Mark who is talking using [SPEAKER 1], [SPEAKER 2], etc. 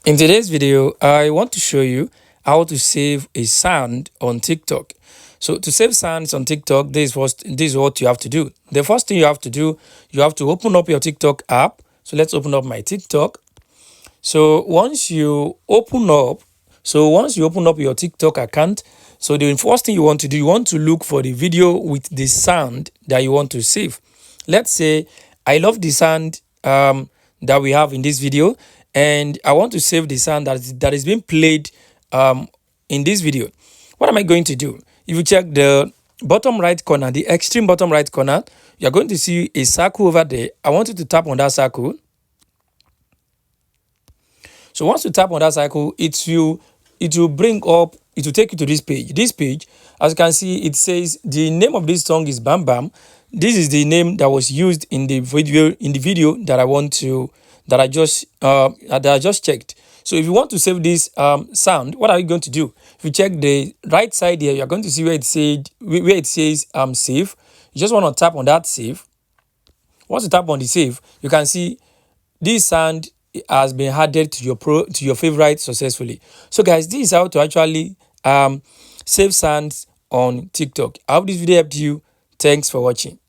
[SPEAKER 1] In today's video, I want to show you how to save a sound on TikTok. So to save sounds on TikTok, this is what you have to do. The first thing you have to do, you have to open up your TikTok app. So let's open up my TikTok. So once you open up your TikTok account, so the first thing you want to do, you want to look for the video with the sound that you want to save. Let's say I love the sound that we have in this video, and I want to save the sound that is being played in this video. What am I going to do? If you check the bottom right corner, the extreme bottom right corner, you're going to see a circle over there. I want you to tap on that circle. So once you tap on that circle, it will take you to this page. This page, as you can see, it says the name of this song is Bam Bam. This is the name that was used in the video that I just checked. So if you want to save this sound, what are you going to do? If you check the right side here, you're going to see where it says save. You just want to tap on that save. Once you tap on the save, you can see this sound has been added to your favorite successfully. So guys, this is how to actually save sounds on TikTok. I hope this video helped you. Thanks for watching.